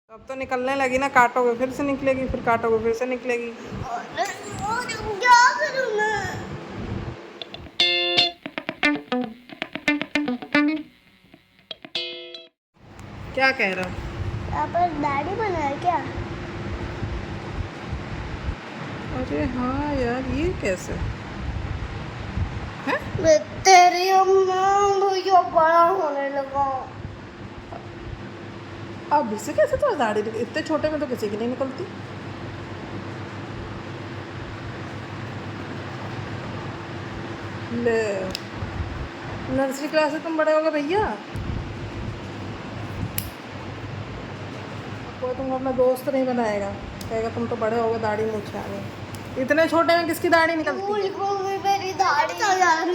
तो अब तो निकलने लगी ना, काटोगे फिर से निकलेगी, फिर काटोगे फिर से निकलेगी। क्या करूं मैं? क्या कह रहा हो? यहाँ पर दाढ़ी बनाया क्या? अरे हाँ यार, ये कैसे है? तेरी अम्मा भैया बड़ा होने लगा। अब इससे कैसे तो दाढ़ी इतने छोटे में तो किसी की नहीं निकलती। ले, नर्सरी क्लास से तुम बड़े हो गए भैया। कोई तुमको अपना दोस्त नहीं बनाएगा, कहेगा तुम तो बड़े हो गए, दाढ़ी मूछे आ गए। इतने छोटे में किसकी दाढ़ी निकलती है? मेरी दाढ़ी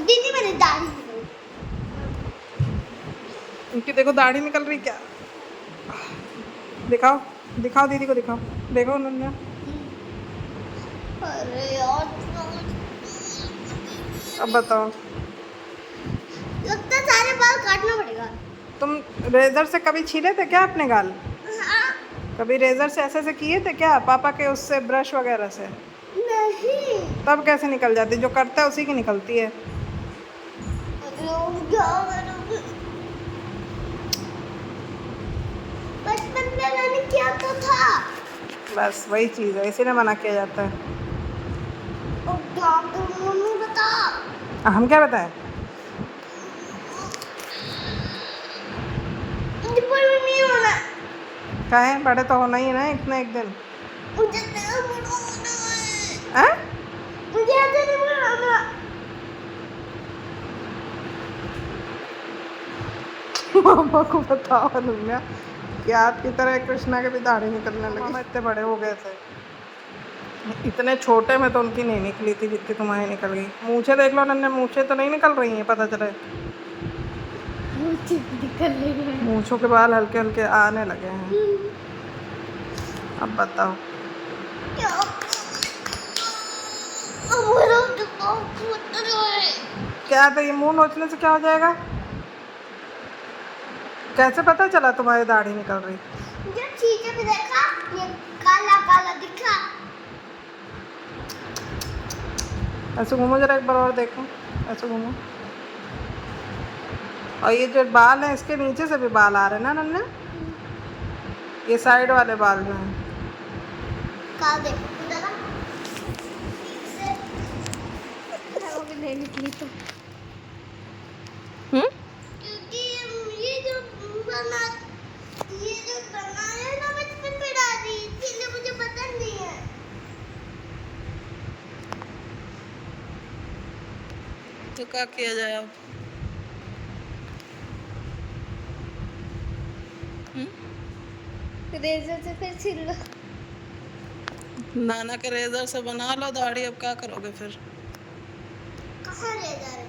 दीदी, मेरी दाढ़ी उनकी देखो दाढ़ी निकल रही क्या। दिखाओ दिखाओ, दीदी को दिखाओ, देखो उन्होंने। अरे यार, अब बताओ, लगता है सारे बाल काटना पड़ेगा। तुम रेजर से कभी छीले थे क्या अपने गाल? हाँ? कभी रेजर से ऐसे किए थे क्या, पापा के उससे, ब्रश वगैरह से? नहीं। तब कैसे निकल जाती? जो करता है उसी की निकलती है। क्या करूंगी? बचपन में मैंने किया तो था। बस वही चीज़ है, इसीलिए मना किया जाता है। और क्या करूं मम्मी बता। हम क्या बताएं? मुझे बड़ा नहीं होना। कहें बड़े तो होना ही है ना, एक ना एक दिन। मुझे तेरा बड़ा होना है। हैं? मुझे ऐसे नहीं बनाना। मामा को बताओ अनुन्या कि आपकी तरह कृष्णा के भी दाढ़ी निकलने लगी। मामा इतने बड़े हो गए थे, इतने छोटे में तो उनकी नहीं निकली थी जितनी तुम्हारी निकल गई। मूछे देख लो अनन्या, मूछे तो नहीं निकल रही हैं, पता चले। मुझे निकल रही है। मूछों के बाल हल्के हल्के आने लगे हैं। अब बताओ क्या? अब मेरा दिमाग फट रहा है। क्या था ये? मुंह नोचने से क्या हो जाएगा? कैसे पता चला तुम्हारी दाढ़ी निकल रही? जब शीशे में देखा, ये काला काला दिखा। ऐसे घूमो जरा, एक बार और देखो, ऐसे घूमो। और ये जो बाल हैं, इसके नीचे से भी बाल आ रहे हैं ना नन्हे, ये साइड वाले बाल जो हैं। काल देखो जरा। ठीक से। वो भी नहीं निकली तो। क्योंकि ये जो बना है ना बचपन में दादी, इसलिए मुझे पसंद नहीं है। तो क्या किया जाए अब? रेजर से फिर छील लो। नाना के रेजर से बना लो दाढ़ी, अब क्या करोगे फिर? कहाँ रेजर है?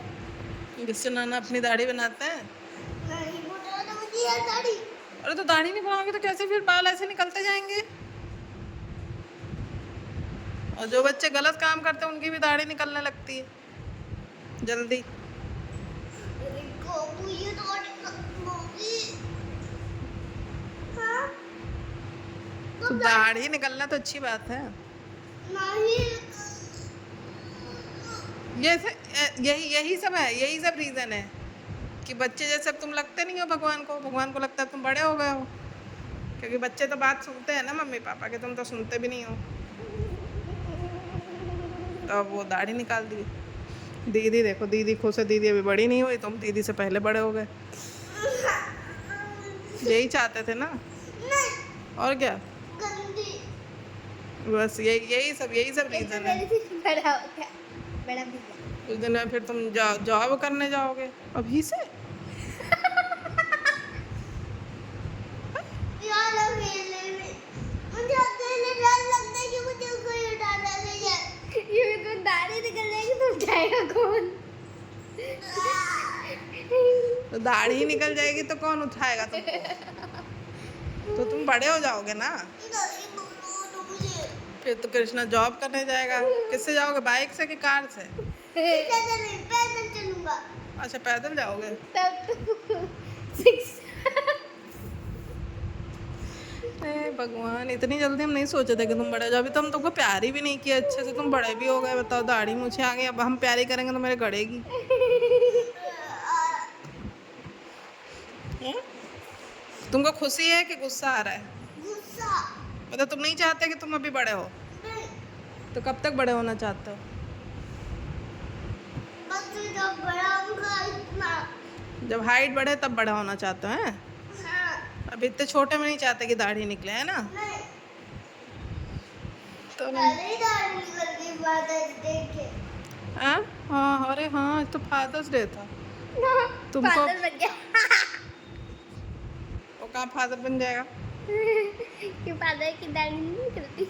जिससे नाना अपनी दाढ़ी बनाते हैं। नहीं बोला तो मुझे यार दाढ़ी। अरे तो दाढ़ी नहीं बनाओगे तो कैसे फिर बाल ऐसे निकलते जाएंगे? और जो बच्चे गलत काम करते हैं उनकी भी दाढ़ी निकलने लगती है जल्दी। अरे गोबू, ये दाढ़ी खत्म होगी। हाँ? तो दाढ़ी निकलना तो अच्छी बात है। नहीं। यही यही सब है, यही सब रीज़न है कि बच्चे जैसे अब तुम लगते नहीं हो भगवान को लगता है तुम बड़े हो गए हो। क्योंकि बच्चे तो बात सुनते हैं ना मम्मी पापा के, तुम तो सुनते भी नहीं हो। तो अब वो दाढ़ी निकाल दी। दीदी देखो, दीदी खुश है, दीदी अभी बड़ी नहीं हुई, तुम दीदी से पहले बड़े हो गए। यही चाहते थे ना, नहीं। और क्या? गंदी। बस यही सब रीज़न है। बड़ा हो गया, बड़ा भी गया। उस दिन फिर तुम जॉब करने जाओगे अभी से। यार अकेले में मुझे अकेले डर लगता है कि मुझे कोई उठा ना ले जाए। ये तो दाढ़ी निकल जाएगी तो उठाएगा कौन? तो दाढ़ी ही निकल जाएगी तो कौन उठाएगा तुमको? तो तुम बड़े हो जाओगे ना। नहीं बोलो मुझे। फिर तो कृष्णा जॉब करने जाएगा। किससे जाओगे, बाइक से कि कार से? पैदल चलूंगा। अच्छा पैदल जाओगे। तब तो हे भगवान, इतनी जल्दी हम नहीं सोचे थे कि तुम बड़े हो जाओ। अभी तो हम तुमको प्यार भी नहीं किया अच्छे से, तुम बड़े भी हो गए। बताओ, दाढ़ी मूछें आ गई, अब हम प्यारी करेंगे तो मेरे गड़ेगी। हैं? तुमको खुशी है कि गुस्सा आ रहा है? गुस्सा। मतलब तुम नहीं चाहते कि तुम अभी बड़े हो? नहीं, तो कब तक बड़े होना चाहते हो? बस जब बड़ा होगा इतना। जब हाइट बढ़े तब बड़ा होना चाहते हो, हैं? हाँ। अभी इतने छोटे में नहीं चाहते कि दाढ़ी निकले, है ना? नहीं, तो पहले ही दाढ़ी निकल गई फादर्स डे के। हाँ हाँ, अरे हाँ, आज तो फादर्स डे था। तुमको फादर बन गया। वो कहाँ फादर बन जाएगा? कि फादर की दाढ़ी नहीं निकलती।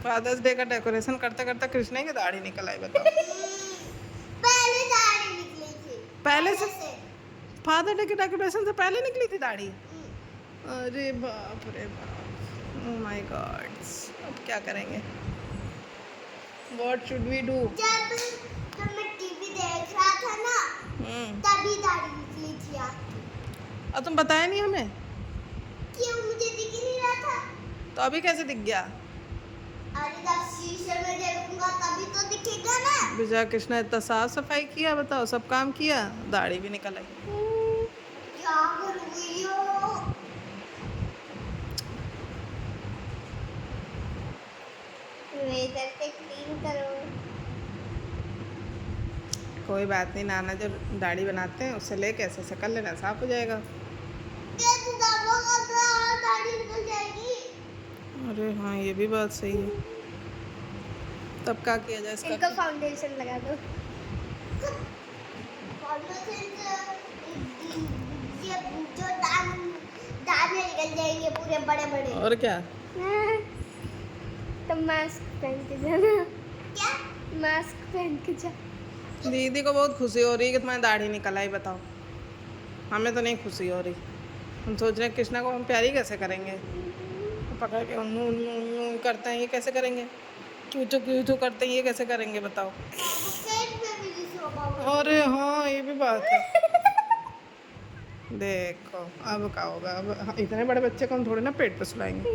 फादर्स डे का डेकोरेशन करते करते कृष्णा की दाढ़ी निकल आई, बताओ। पहले दाढ़ी निकली थी। पहले से फादर डे के डेकोरेशन से पहले निकली थी दाढ़ी? हम्म। अरे बाप रे बाप, ओह माय गॉड। अब क्या करेंगे? What should we do? जब मैं टीवी देख रहा था ना, तभी दाढ़ी निकली थी आपकी। और तुम बताया नहीं हमें? क्यों, मुझे दिख ही नहीं रहा था। तो अभी कैसे दिख गया? अरे जब शीशे में देखूंगा तभी तो दिखेगा ना। विजय कृष्णा इतना साफ सफाई किया, बताओ, सब काम किया, दाढ़ी भी निकल आई। क्या करूँगी यो? इधर से क्लीन करो। कोई बात नहीं, नाना जो दाढ़ी बनाते हैं उससे लेके ऐसे ऐसे कर लेना, साफ हो जाएगा। कैसे दबाओगे तो और दाढ़ी निकल जाएगी। अरे हाँ, ये भी बात सही है। तब क्या किया जाए इनको इसका? फाउंडेशन लगा दो। फाउंडेशन से ये जो दाने निकल जाएंगे पूरे बड़े बड़े। और क्या? तो मास्क पहन के जाना। क्या? मास्क पहन के जा। दीदी को बहुत खुशी हो रही है कि तुम्हारी दाढ़ी निकल आई, बताओ। हमें तो नहीं खुशी हो रही। हम सोच रहे हैं कृष्णा को हम प्यारी कैसे करेंगे। पकड़ के उन्नू उन्नू उन्नू करते हैं, ये कैसे करेंगे? क्यों चू करते हैं, ये कैसे करेंगे, बताओ। पेट में भी शोभा हो। अरे हाँ, ये भी बात है। देखो अब क्या होगा। अब इतने बड़े बच्चे को हम थोड़ी ना पेट पे सुलाएंगे।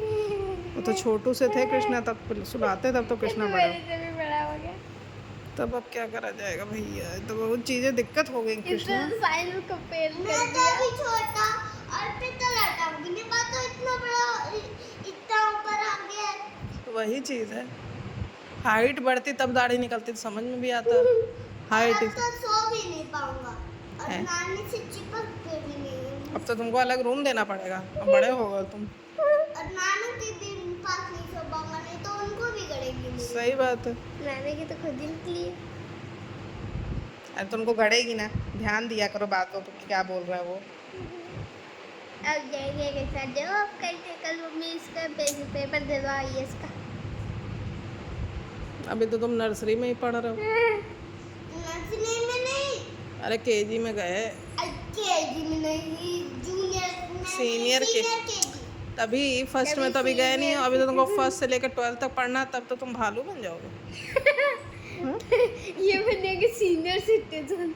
वो तो छोटू से थे कृष्णा, तब सुलाते, तब तो कृष्णा बड़ा। मेरे से भी बड़ा हो गया। तब अब क्या करा जाएगा भैया, तो बहुत चीजें दिक्कत हो गई कृष्णा। इसने फाइनल को फेल कर दिया। मैं तो अभी छोटा और फिर तो लटाऊंगी नहीं, बात तो इतना बड़ा इतना ऊपर आ गया है। तो वही चीज है, हाइट बढ़ती तब दाढ़ी निकलती तो समझ में भी आता। हाइट अब तो सो भी नहीं पाऊंगा और है। नानी से चिपक के भी नहीं। अब तो तुमको अलग रूम देना पड़ेगा, अब बड़े हो गए तुम। और नानू के दिन पास नहीं सो पाऊंगा, नहीं तो उनको भी गड़ेगी मेरी। सही बात है। नानी की तो खुद ही निकली है। अरे तुमको गड़ेगी ना, ध्यान दिया करो बातों पे कि क्या बोल रहा है वो। अब जाएंगे के साथ जवाब करके, कल मम्मी इसका पेपर दिलवा आईएएस का। अभी तो तुम नर्सरी में ही पढ़ रहे हो। नर्सरी में नहीं, अरे केजी में गए। केजी में नहीं, जूनियर सीनियर के केजी। तभी फर्स्ट में तो अभी गए नहीं हो। अभी तो तुमको फर्स्ट से लेकर 12th तक पढ़ना, तब तो तुम भालू बन जाओगे। ये बनेगा सीनियर सिटीजन।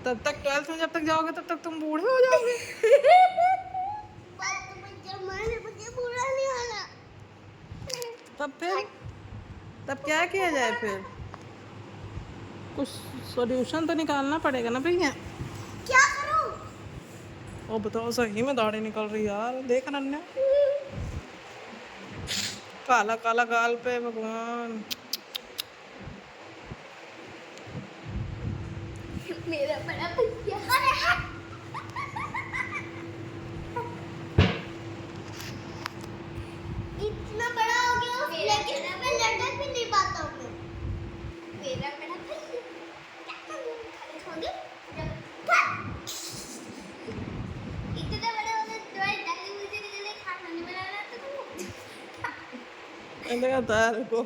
तब तक 12th में जब तक जाओगे तब तक तुम बूढ़े हो जाओगे। मुझे बुरा नहीं वाला। तब क्या किया जाए फिर? कुछ सॉल्यूशन तो निकालना पड़ेगा ना भैया। क्या करूं? ओ बताओ, सही में दाढ़ी निकल रही यार, देख नन्या, काला काला गाल पे, भगवान। मेरा बड़ा भैया। अरे हट। इतना बड़ा हो गया लेकिन मैं लटक भी नहीं पाता हूँ। मेरा बड़ा भैया क्या करूं? छोड़ इतना बड़ा हो गया तो दादी मुझे निकले खाना नहीं बनाना तो मैंने कहा को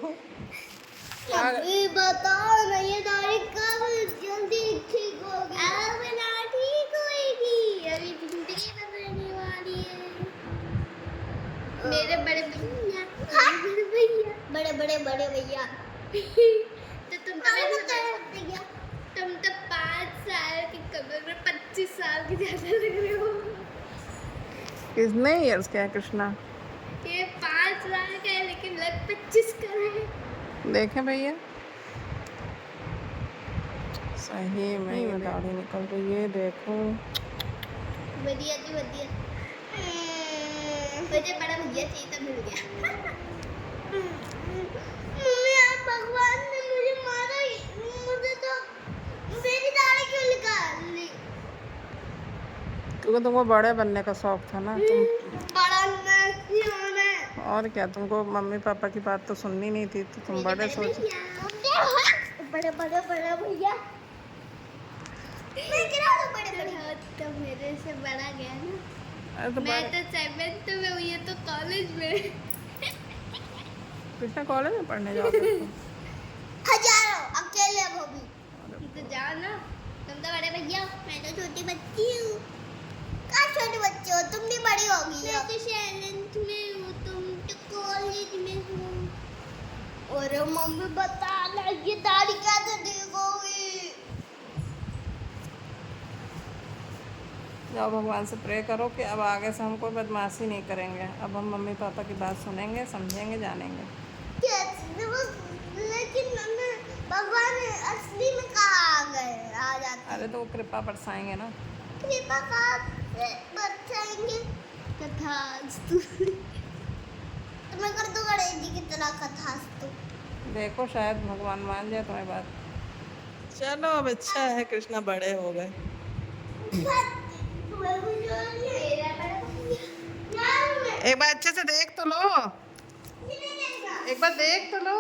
अभी बताओ ना, ये दाढ़ी कब जल्दी ठीक होगी? अब ना ठीक होएगी, अभी जिंदगी बदलने वाली है। मेरे बड़े भैया, बड़े भैया तो तुम तुम तो 5 साल की कमर में 25 साल की ज्यादा लग रहे हो। कितने ईयर्स का है कृष्णा? ये 5 लाख का है लेकिन लग 25 का है। देखें भैया, सही में ये दाढ़ी निकल रही है, देखो। बढ़िया जी बढ़िया। मुझे बड़ा भैया चाहिए तो मिल गया। मम्मी आप भगवान ने मुझे मारा ही, मुझे तो मेरी दाढ़ी क्यों निकाल ली? क्योंकि तुमको बड़े बनने का शौक था ना, तुम बड़ा नहीं होना है। और क्या, तुमको मम्मी पापा की बात तो सुननी नहीं थी, तो तुम बड़े सोच। बड़े बड़े बड़े भैया, मैं गिरा दो बड़े बड़े। तो मेरे से बड़ा गया ना। अरे तो मैं तो 7th में हुई है तो कॉलेज में। कृष्णा कॉलेज में पढ़ने जाओगे तुम? हजारों अकेले वो भी। तो जाओ ना, तुम तो बड़े भैया, मैं तो छोटी बच्ची हूँ। कहाँ छोटे बच्चे हो, तुम भी बड़ी होगी। मैं तो 7th में हूँ, तुम तो कॉलेज में हो। और मम्मी बता ना ये दाढ़ी कैसे देखोगी? जाओ भगवान से प्रे करो कि अब आगे से हम कोई बदमाशी नहीं करेंगे, अब हम मम्मी पापा की बात सुनेंगे, समझेंगे, जानेंगे। लेकिन भगवान असली में कहाँ आ गए, आ जाते? अरे तो वो कृपा बरसाएंगे ना। कृपा कहाँ से बरसाएंगे? तथास्तु। तो मैं कर दूँ गणेश जी की तरह तथास्तु। देखो शायद भगवान मान जाए तुम्हारी बात। चलो अब अच्छा है, कृष्णा बड़े हो गए। एक बार अच्छे से देख तो लो, एक बार देख तो लो।